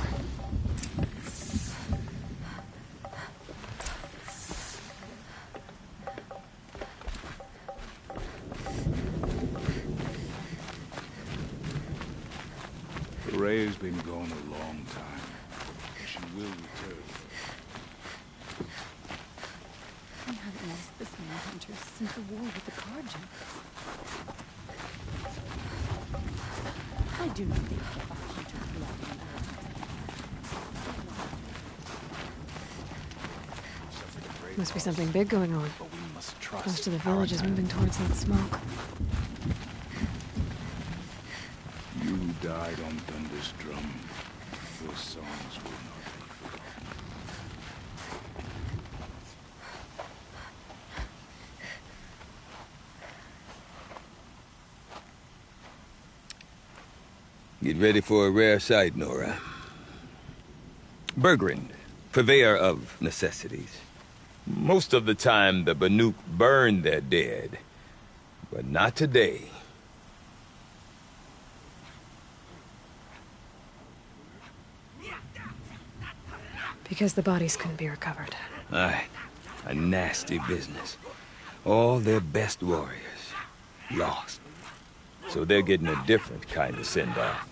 The Ray's been gone a long time. She will return. We haven't missed this many hunters since the war with the Carja. I do not think a hunter belongs in Earth. Must be something big going on. But we must trust. Most of the village is moving towards that smoke. You died on Thunder's drum. Your songs will not be forgotten. Get ready for a rare sight, Nora. Bergrand, purveyor of necessities. Most of the time, the Banuk burn their dead. But not today. Because the bodies couldn't be recovered. Aye, a nasty business. All their best warriors lost. So they're getting a different kind of send-off.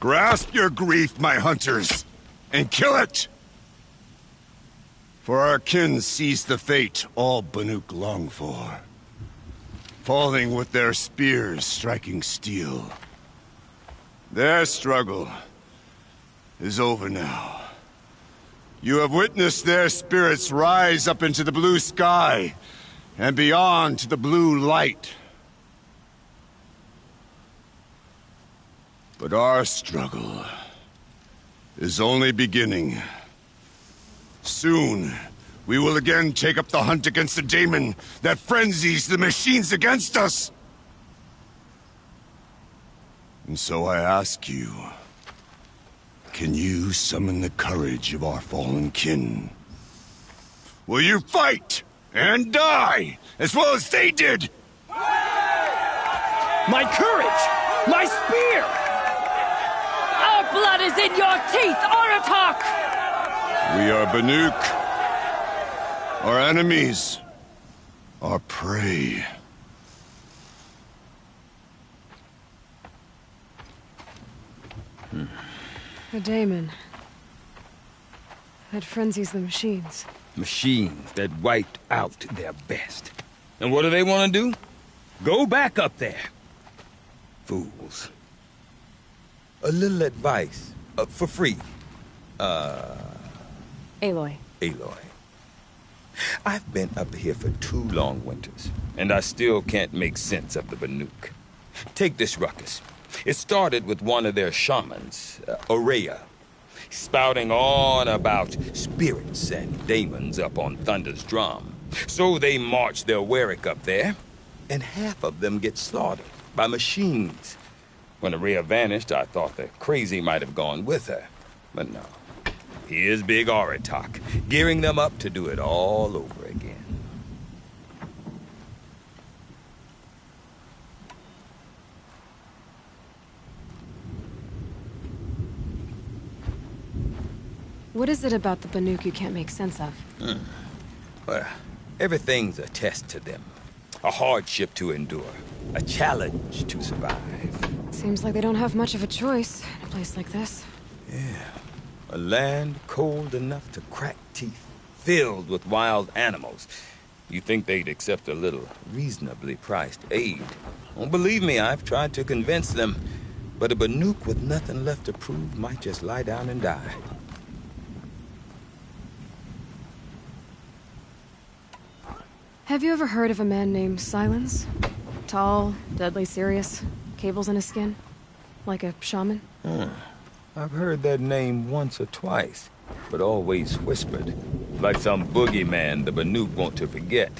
Grasp your grief, my hunters, and kill it! For our kin sees the fate all Banuk long for. Falling with their spears striking steel. Their struggle is over now. You have witnessed their spirits rise up into the blue sky, and beyond to the blue light. But our struggle is only beginning. Soon, we will again take up the hunt against the daemon that frenzies the machines against us. And so I ask you, can you summon the courage of our fallen kin? Will you fight and die as well as they did? My courage! My spear! Our blood is in your teeth, Oratok! We are Banuk. Our enemies. Our prey. A daemon. That frenzies the machines. Machines that wiped out their best. And what do they want to do? Go back up there. Fools. A little advice. For free. Aloy. Aloy. I've been up here for 2 long winters, and I still can't make sense of the Banuk. Take this ruckus. It started with one of their shamans, Aurea, spouting on about spirits and daemons up on Thunder's drum. So they marched their Warwick up there, and half of them get slaughtered by machines. When Araya vanished, I thought the crazy might have gone with her. But no. Here's Big Aratak, gearing them up to do it all over again. What is it about the Banuk you can't make sense of? Well, everything's a test to them. A hardship to endure. A challenge to survive. Seems like they don't have much of a choice in a place like this. Yeah. A land cold enough to crack teeth, filled with wild animals. You think they'd accept a little reasonably priced aid. Oh, believe me, I've tried to convince them. But a Banuk with nothing left to prove might just lie down and die. Have you ever heard of a man named Silence? Tall, deadly serious, cables in his skin? Like a shaman? I've heard that name once or twice, but always whispered. Like some boogeyman the Banuk want to forget.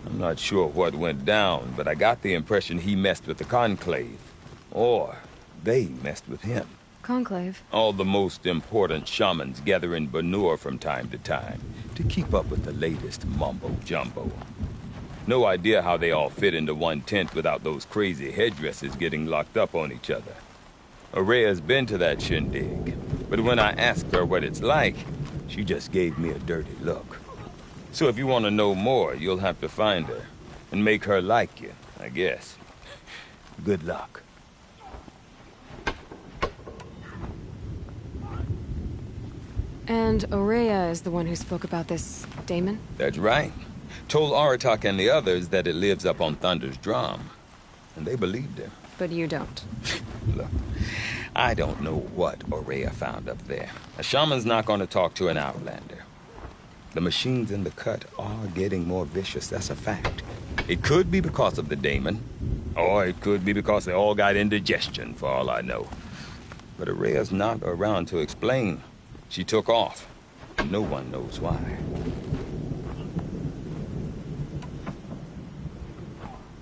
I'm not sure what went down, but I got the impression he messed with the Conclave. Or they messed with him. Conclave? All the most important shamans gather in Banur from time to time to keep up with the latest mumbo-jumbo. No idea how they all fit into one tent without those crazy headdresses getting locked up on each other. Araya's been to that shindig, but when I asked her what it's like, she just gave me a dirty look. So if you want to know more, you'll have to find her and make her like you, I guess. Good luck. And Araya is the one who spoke about this daemon? That's right. Told Aratak and the others that it lives up on Thunder's drum. And they believed him. But you don't. Look, I don't know what Araya found up there. A shaman's not going to talk to an outlander. The machines in the cut are getting more vicious, that's a fact. It could be because of the daemon, or it could be because they all got indigestion, for all I know. But Araya's not around to explain. She took off. No one knows why.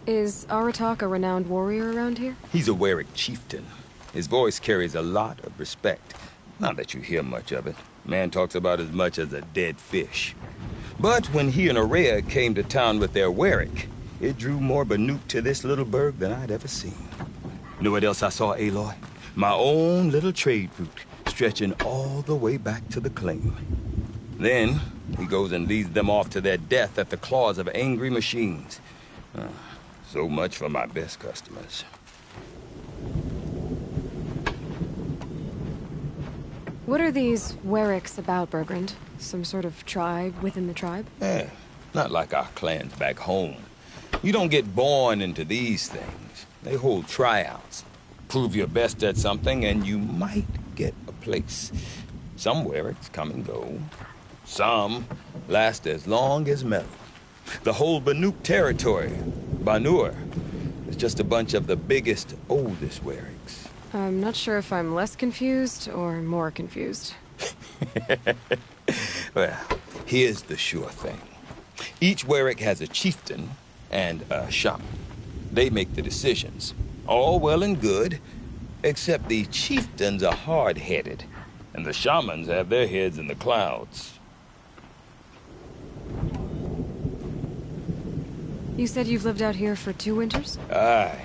Is Aratak a renowned warrior around here? He's a Werik chieftain. His voice carries a lot of respect. Not that you hear much of it. Man talks about as much as a dead fish. But when he and Araya came to town with their Werik, it drew more Banuk to this little burg than I'd ever seen. You know what else I saw, Aloy? My own little trade route, stretching all the way back to the claim. Then, he goes and leads them off to their death at the claws of angry machines. So much for my best customers. What are these Weriks about, Bergrand? Some sort of tribe within the tribe? Yeah, not like our clans back home. You don't get born into these things. They hold tryouts. Prove your best at something and you might get a place. Some Weriks come and go. Some last as long as metal. The whole Banuk territory, Banur, is just a bunch of the biggest, oldest Weriks. I'm not sure if I'm less confused or more confused. Well, here's the sure thing. Each Werik has a chieftain and a shaman. They make the decisions. All well and good, except the chieftains are hard-headed, and the shamans have their heads in the clouds. You said you've lived out here for 2 winters? Aye.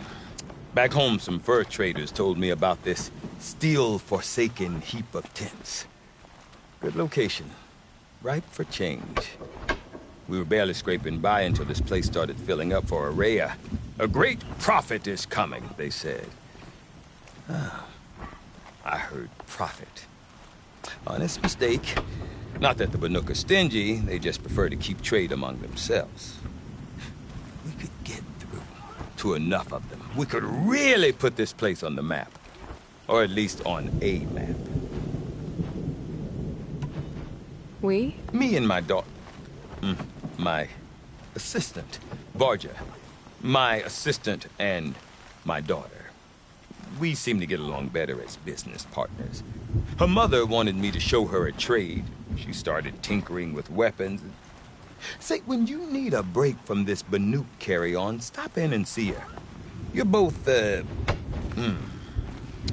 Back home, some fur traders told me about this steel-forsaken heap of tents. Good location. Ripe for change. We were barely scraping by until this place started filling up for Araya. A great prophet is coming, they said. I heard prophet. Honest mistake. Not that the Banuk are stingy, they just prefer to keep trade among themselves. We could get through to enough of them. We could really put this place on the map. Or at least on a map. We? Me and my daughter. My assistant, Varja. My assistant and my daughter. We seem to get along better as business partners. Her mother wanted me to show her a trade. She started tinkering with weapons. Say, when you need a break from this Banuk carry-on, stop in and see her. You're both,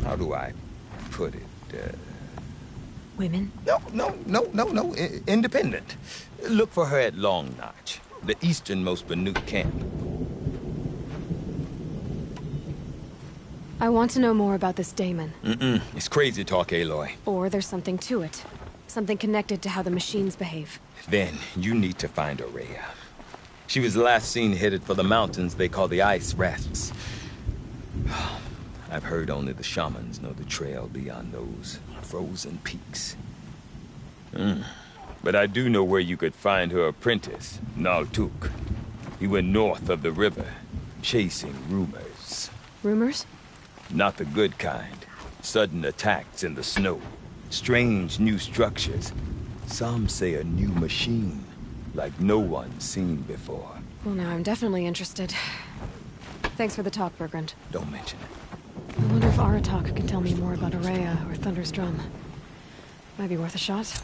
how do I put it? Women? No. Independent. Look for her at Long Notch, the easternmost Banuk camp. I want to know more about this Damon. It's crazy talk, Aloy. Or there's something to it. Something connected to how the machines behave. Then you need to find Aurea. She was last seen headed for the mountains they call the Ice Rafts. I've heard only the shamans know the trail beyond those frozen peaks. But I do know where you could find her apprentice, Naltuk. He went north of the river, chasing rumors. Rumors? Not the good kind. Sudden attacks in the snow. Strange new structures. Some say a new machine, like no one's seen before. Well, now I'm definitely interested. Thanks for the talk, Bergrand. Don't mention it. I wonder if Aratak can tell me more about Aurea or Thunderstrom. Might be worth a shot.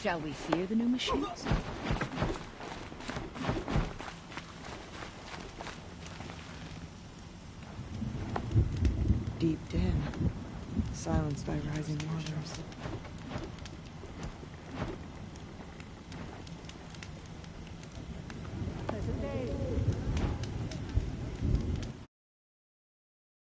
Shall we fear the new machines? Deep den, silenced by rising waters.